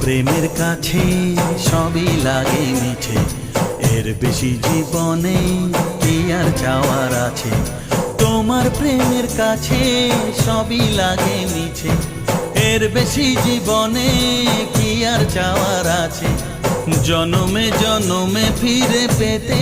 প্রেমের কাছে সবই লাগে মিছে, এর বেশি জীবনে কি আর চাওয়ার আছে। তোমার প্রেমের কাছে সবই লাগে মিছে, এর বেশি জীবনে কি আর চাওয়ার আছে। জনমে জনমে ফিরে পেতে